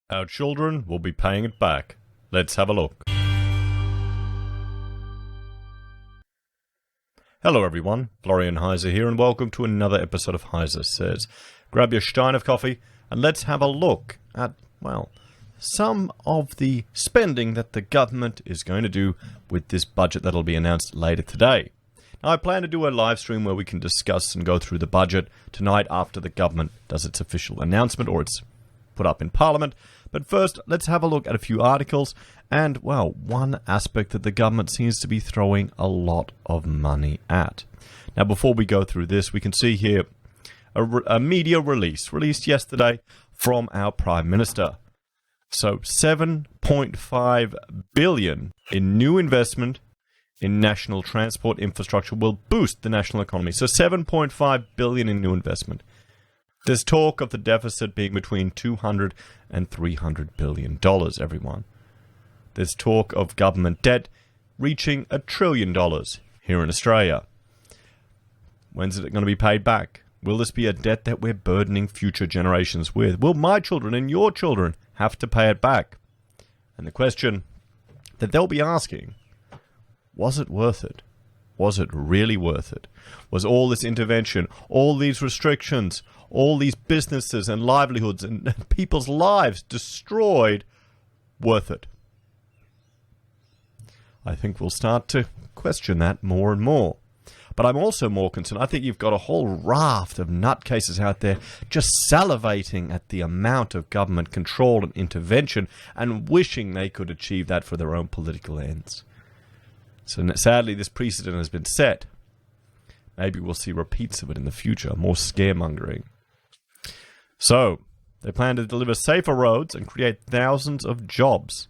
Our children will be paying it back. Let's have a look. Hello everyone, Florian.heise here, and welcome to another episode of HeiseSays. Grab your stein of coffee and let's have a look at, well, some of the spending that the government is going to do with this budget that'll be announced later today. Now, I plan to do a live stream where we can discuss and go through the budget tonight after the government does its official announcement or it's put up in Parliament. But first, let's have a look at a few articles and, well, one aspect that the government seems to be throwing a lot of money at. Now, before we go through this, we can see here a media release released yesterday from our Prime Minister. So, 7.5 billion in new investment in national transport infrastructure will boost the national economy. So, 7.5 billion in new investment. There's talk of the deficit being between $200 and $300 billion, everyone. There's talk of government debt reaching $1 trillion here in Australia. When's it going to be paid back? Will this be a debt that we're burdening future generations with? Will my children and your children have to pay it back? And the question that they'll be asking, was it worth it? Was it really worth it? Was all this intervention, all these restrictions, all these businesses and livelihoods and people's lives destroyed worth it? I think we'll start to question that more and more. But I'm also more concerned. I think you've got a whole raft of nutcases out there just salivating at the amount of government control and intervention and wishing they could achieve that for their own political ends. So sadly, this precedent has been set. Maybe we'll see repeats of it in the future, more scaremongering. So, they plan to deliver safer roads and create thousands of jobs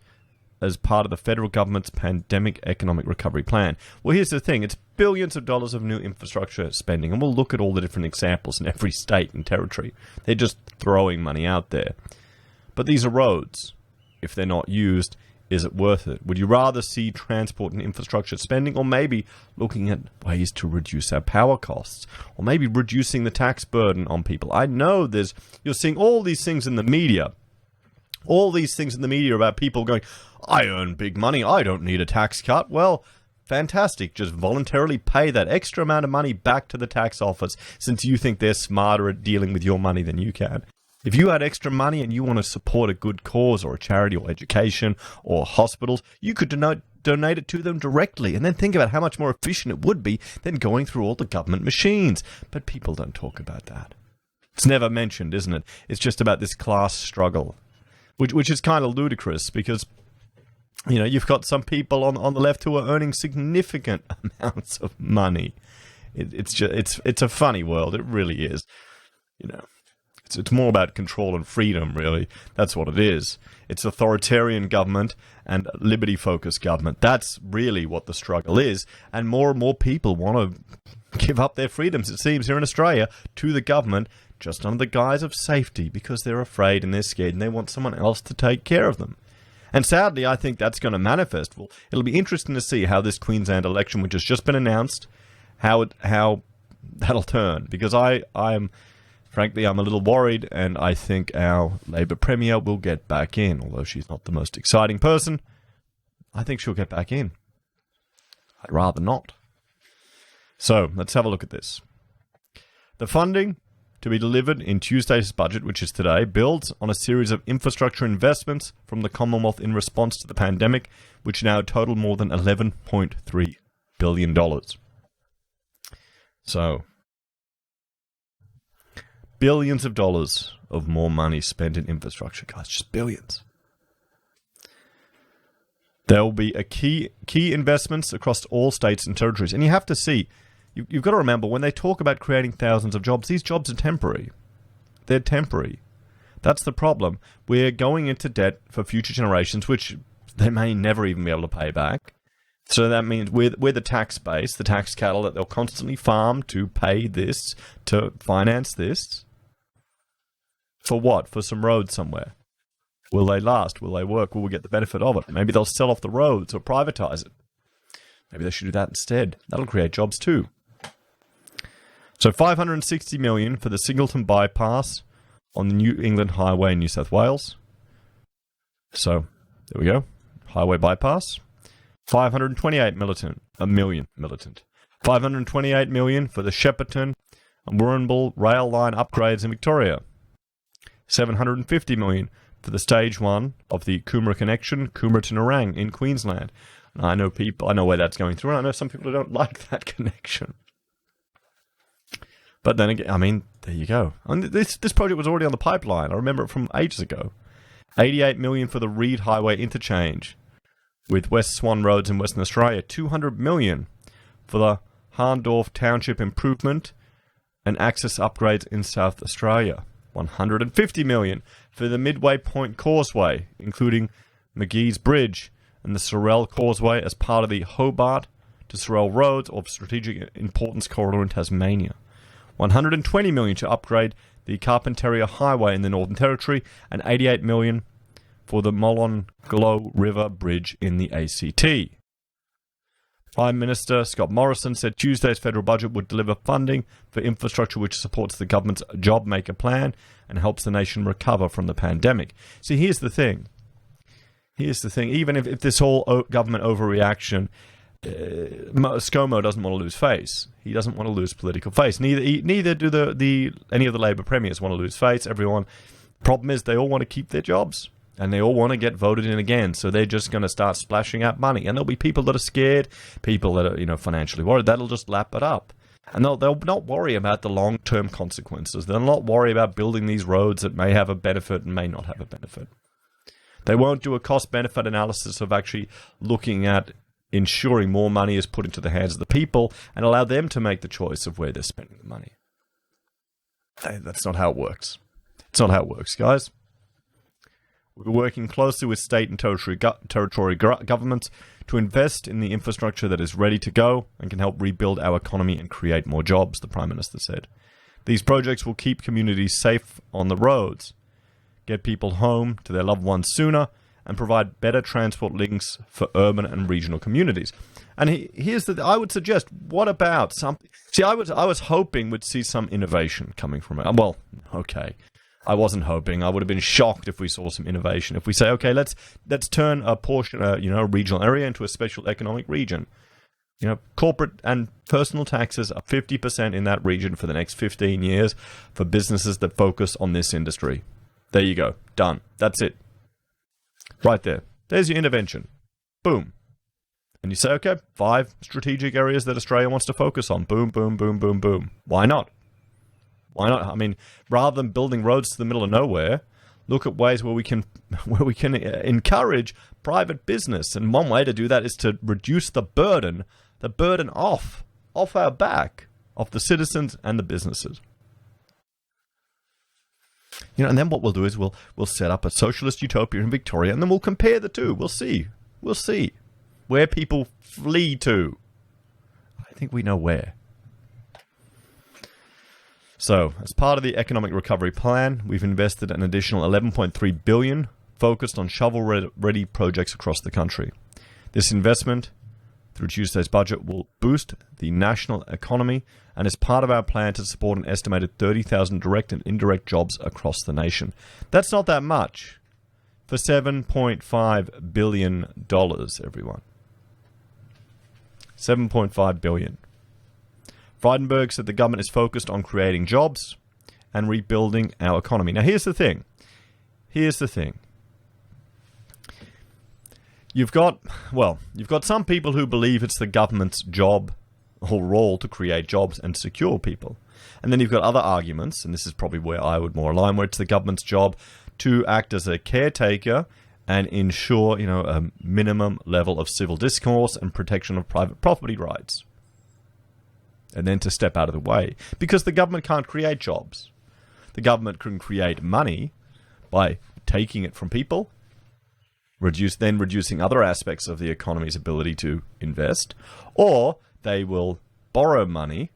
as part of the federal government's pandemic economic recovery plan. Well, here's the thing. It's billions of dollars of new infrastructure spending, and we'll look at all the different examples in every state and territory. They're just throwing money out there. But these are roads. If they're not used, is it worth it? Would you rather see transport and infrastructure spending, or maybe looking at ways to reduce our power costs, or maybe reducing the tax burden on people? I know you're seeing all these things in the media, about people going, I earn big money, I don't need a tax cut. Well, fantastic. Just voluntarily pay that extra amount of money back to the tax office since you think they're smarter at dealing with your money than you can. If you had extra money and you want to support a good cause or a charity or education or hospitals, you could donate it to them directly and then think about how much more efficient it would be than going through all the government machines. But people don't talk about that. It's never mentioned, isn't it? It's just about this class struggle, which is kind of ludicrous because, you know, you've got some people on the left who are earning significant amounts of money. It's a funny world. It really is, you know. It's more about control and freedom, really. That's what it is. It's authoritarian government and liberty-focused government. That's really what the struggle is. And more people want to give up their freedoms, it seems, here in Australia, to the government, just under the guise of safety, because they're afraid and they're scared and they want someone else to take care of them. And sadly, I think that's going to manifest. Well, it'll be interesting to see how this Queensland election, which has just been announced, how that'll turn. Because Frankly, I'm a little worried, and I think our Labor Premier will get back in. Although she's not the most exciting person, I think she'll get back in. I'd rather not. So, let's have a look at this. The funding to be delivered in Tuesday's budget, which is today, builds on a series of infrastructure investments from the Commonwealth in response to the pandemic, which now total more than $11.3 billion. So, billions of dollars of more money spent in infrastructure, guys. Just billions. There will be a key investments across all states and territories. And you have to see, you've got to remember, when they talk about creating thousands of jobs, these jobs are temporary. They're temporary. That's the problem. We're going into debt for future generations, which they may never even be able to pay back. So that means we're the tax base, the tax cattle that they'll constantly farm to pay this, to finance this. For what? For some roads somewhere. Will they last? Will they work? Will we get the benefit of it? Maybe they'll sell off the roads or privatize it. Maybe they should do that instead. That'll create jobs too. So $560 million for the Singleton bypass on the New England Highway in New South Wales. So, there we go. Highway bypass. 528 million militant. 528 million for the Shepparton and Warrnambool rail line upgrades in Victoria. 750 million for the stage 1 of the Coomera connection, Coomera to Nerang in Queensland. And I know where that's going through, and I know some people who don't like that connection. But then again, I mean, there you go. And this project was already on the pipeline. I remember it from ages ago. 88 million for the Reed Highway interchange with West Swan Roads in Western Australia. 200 million for the Harndorf Township improvement and access upgrades in South Australia. 150 million for the Midway Point Causeway, including McGee's Bridge and the Sorell Causeway as part of the Hobart to Sorell Roads of strategic importance corridor in Tasmania. 120 million to upgrade the Carpentaria Highway in the Northern Territory, and 88 million for the Molonglo River Bridge in the ACT. Prime Minister Scott Morrison said Tuesday's federal budget would deliver funding for infrastructure which supports the government's Job Maker plan and helps the nation recover from the pandemic. See, here's the thing. Even if this whole government overreaction, ScoMo doesn't want to lose face. He doesn't want to lose political face. Neither do any of the Labor premiers want to lose face. Everyone. Problem is, they all want to keep their jobs. And they all want to get voted in again, so they're just going to start splashing out money. And there'll be people that are scared, people that are, financially worried. That'll just lap it up. And they'll not worry about the long-term consequences. They'll not worry about building these roads that may have a benefit and may not have a benefit. They won't do a cost-benefit analysis of actually looking at ensuring more money is put into the hands of the people and allow them to make the choice of where they're spending the money. That's not how it works. It's not how it works, guys. We're working closely with state and territory governments to invest in the infrastructure that is ready to go and can help rebuild our economy and create more jobs, the Prime Minister said. These projects will keep communities safe on the roads, get people home to their loved ones sooner, and provide better transport links for urban and regional communities. And I would suggest, what about something? See, I was hoping we'd see some innovation coming from it. Well, okay. I wasn't hoping. I would have been shocked if we saw some innovation. If we say, okay, let's turn a portion, a regional area into a special economic region. Corporate and personal taxes are 50% in that region for the next 15 years for businesses that focus on this industry. There you go. Done. That's it. Right there. There's your intervention. Boom. And you say, okay, 5 strategic areas that Australia wants to focus on. Boom, boom, boom, boom, boom. Why not? Why not? I mean, rather than building roads to the middle of nowhere, look at ways where we can encourage private business. And one way to do that is to reduce the burden off our back, of the citizens and the businesses. And then what we'll do is we'll set up a socialist utopia in Victoria, and then we'll compare the two. We'll see where people flee to. I think we know where. So, as part of the economic recovery plan, we've invested an additional $11.3 billion focused on shovel-ready projects across the country. This investment, through Tuesday's budget, will boost the national economy and is part of our plan to support an estimated 30,000 direct and indirect jobs across the nation. That's not that much for $7.5 billion, everyone. $7.5 billion. Frydenberg said the government is focused on creating jobs and rebuilding our economy. Now, here's the thing. You've got some people who believe it's the government's job or role to create jobs and secure people. And then you've got other arguments, and this is probably where I would more align, where it's the government's job to act as a caretaker and ensure, a minimum level of civil discourse and protection of private property rights. And then to step out of the way. Because the government can't create jobs. The government can create money by taking it from people, reducing other aspects of the economy's ability to invest, or they will borrow money,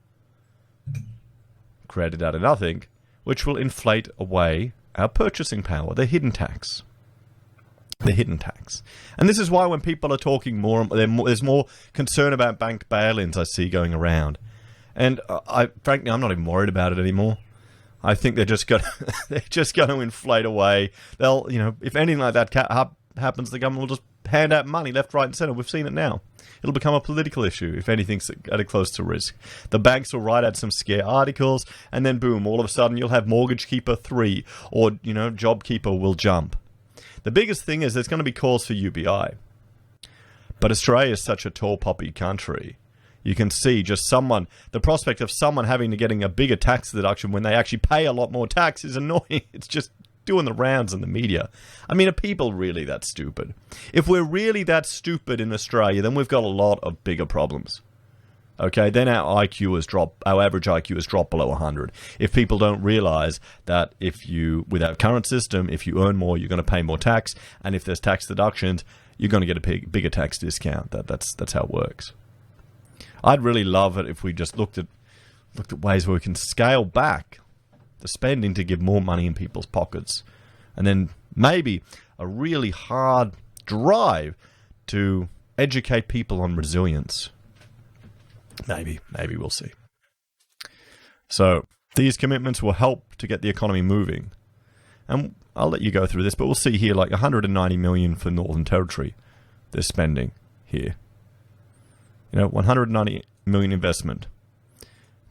created out of nothing, which will inflate away our purchasing power, the hidden tax. And this is why when people are talking more, there's more concern about bank bail-ins I see going around. And frankly, I'm not even worried about it anymore. I think they're just going to inflate away. They'll, if anything like that happens, the government will just hand out money left, right, and centre. We've seen it now. It'll become a political issue if anything's at a close to risk. The banks will write out some scare articles, and then boom, all of a sudden you'll have Mortgage Keeper 3, or, Job Keeper will jump. The biggest thing is there's going to be calls for UBI. But Australia is such a tall poppy country. You can see just the prospect of someone having to getting a bigger tax deduction when they actually pay a lot more tax is annoying. It's just doing the rounds in the media. I mean, are people really that stupid? If we're really that stupid in Australia, then we've got a lot of bigger problems. Okay, then our average IQ has dropped below 100. If people don't realize that with our current system, if you earn more, you're going to pay more tax, and if there's tax deductions, you're going to get a bigger tax discount. That's how it works. I'd really love it if we just looked at ways where we can scale back the spending to give more money in people's pockets, and then maybe a really hard drive to educate people on resilience. Maybe we'll see. So these commitments will help to get the economy moving, and I'll let you go through this, but we'll see here like 190 million for Northern Territory. They're spending here. 190 million investment.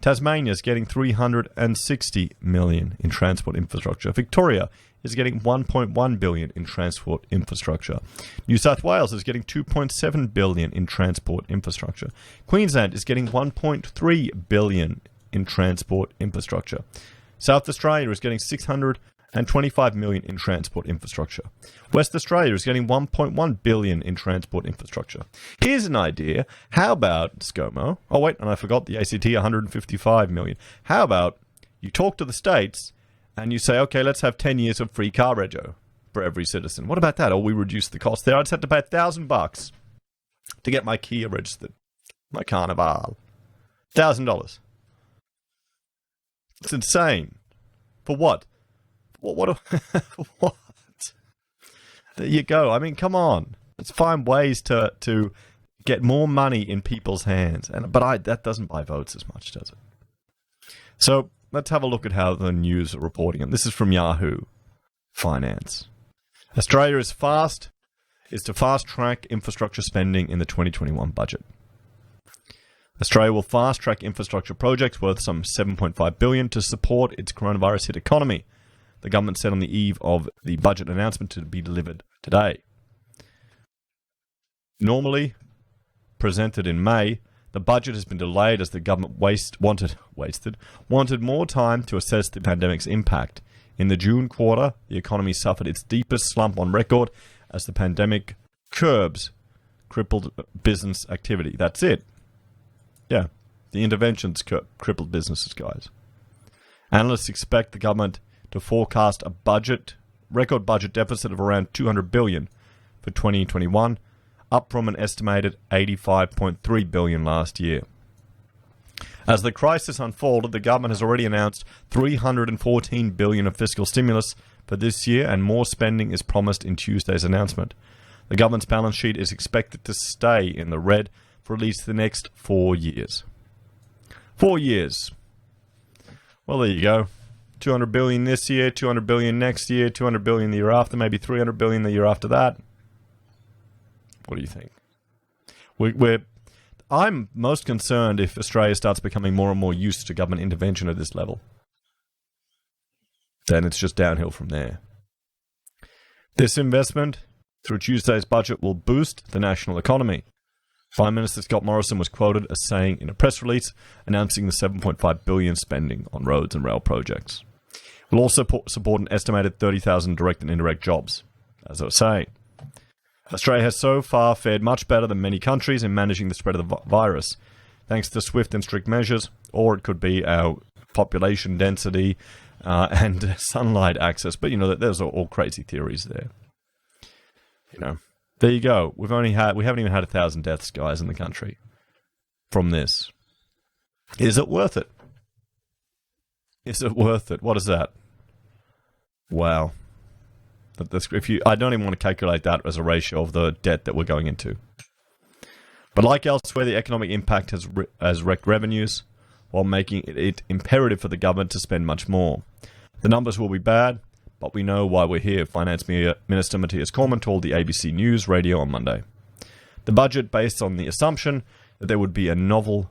Tasmania's getting 360 million in transport infrastructure. Victoria is getting 1.1 billion in transport infrastructure. New South Wales is getting 2.7 billion in transport infrastructure. Queensland is getting 1.3 billion in transport infrastructure. South Australia is getting 625 million in transport infrastructure. West Australia is getting 1.1 billion in transport infrastructure. Here's an idea. How about ScoMo? Oh wait, and I forgot the ACT, 155 million. How about you talk to the states and you say, okay, let's have 10 years of free car rego for every citizen. What about that? Or we reduce the cost there. I just have to pay $1,000 to get my Kia registered, my Carnival. $1,000. It's insane. For what? What? There you go. I mean, come on. Let's find ways to get more money in people's hands. But that doesn't buy votes as much, does it? So let's have a look at how the news are reporting. And this is from Yahoo Finance. Australia is to fast-track infrastructure spending in the 2021 budget. Australia will fast-track infrastructure projects worth some $7.5 billion to support its coronavirus-hit economy. The government said on the eve of the budget announcement to be delivered today. Normally presented in May, the budget has been delayed as the government wanted more time to assess the pandemic's impact. In the June quarter, the economy suffered its deepest slump on record as the pandemic crippled business activity. That's it. Yeah, the interventions crippled businesses, guys. Analysts expect the government to forecast a record budget deficit of around $200 billion for 2021, up from an estimated $85.3 billion last year. As the crisis unfolded, the government has already announced $314 billion of fiscal stimulus for this year, and more spending is promised in Tuesday's announcement. The government's balance sheet is expected to stay in the red for at least the next 4 years. 4 years. Well, there you go. 200 billion this year, 200 billion next year, 200 billion the year after, maybe 300 billion the year after that. What do you think? I'm most concerned if Australia starts becoming more and more used to government intervention at this level. Then it's just downhill from there. This investment through Tuesday's budget will boost the national economy. Prime Minister Scott Morrison was quoted as saying in a press release announcing the $7.5 billion spending on roads and rail projects. It will also support an estimated 30,000 direct and indirect jobs. As I was saying, Australia has so far fared much better than many countries in managing the spread of the virus, thanks to swift and strict measures, or it could be our population density and sunlight access. But, there's all crazy theories there. There you go. We haven't even had 1,000 deaths, guys, in the country from this. Is it worth it? Is it worth it? What is that? Wow. I don't even want to calculate that as a ratio of the debt that we're going into. But like elsewhere, the economic impact has wrecked revenues while making it imperative for the government to spend much more. The numbers will be bad, but we know why we're here, Finance Minister Matthias Cormann told the ABC News radio on Monday. The budget, based on the assumption that there would be a novel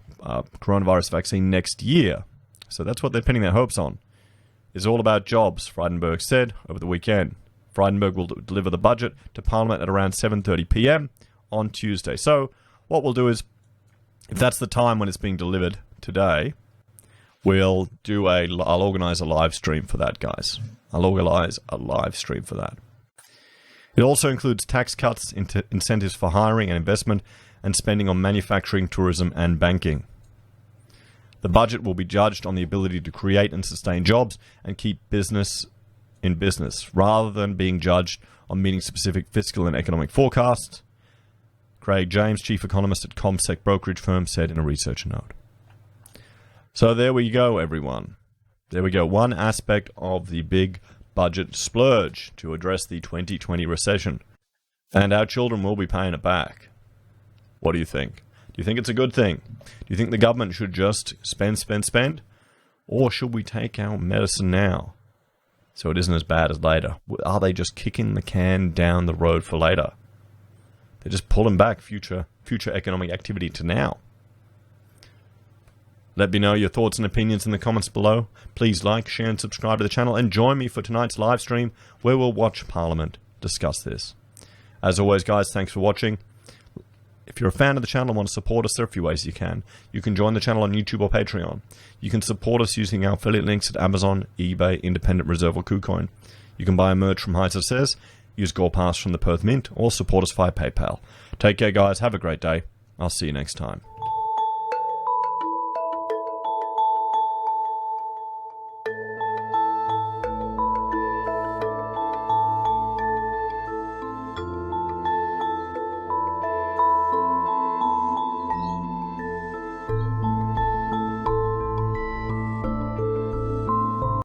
coronavirus vaccine next year, so that's what they're pinning their hopes on, is all about jobs, Frydenberg said over the weekend. Frydenberg will deliver the budget to Parliament at around 7:30 p.m. on Tuesday. So what we'll do is, if that's the time when it's being delivered today, I'll organise a live stream for that, guys. I'll organise a live stream for that. It also includes tax cuts, incentives for hiring and investment, and spending on manufacturing, tourism, and banking. The budget will be judged on the ability to create and sustain jobs and keep business in business, rather than being judged on meeting specific fiscal and economic forecasts, Craig James, chief economist at ComSec brokerage firm, said in a research note. So there we go, everyone. There we go. One aspect of the big budget splurge to address the 2020 recession. And our children will be paying it back. What do you think? Do you think it's a good thing? Do you think the government should just spend? Or should we take our medicine now so it isn't as bad as later? Are they just kicking the can down the road for later? They're just pulling back future economic activity to now. Let me know your thoughts and opinions in the comments below. Please like, share and subscribe to the channel, and join me for tonight's live stream where we'll watch Parliament discuss this. As always, guys, thanks for watching. If you're a fan of the channel and want to support us, there are a few ways you can. You can join the channel on YouTube or Patreon. You can support us using our affiliate links at Amazon, eBay, Independent Reserve or Kucoin. You can buy merch from HeiseSays, use Gore Pass from the Perth Mint, or support us via PayPal. Take care, guys. Have a great day. I'll see you next time.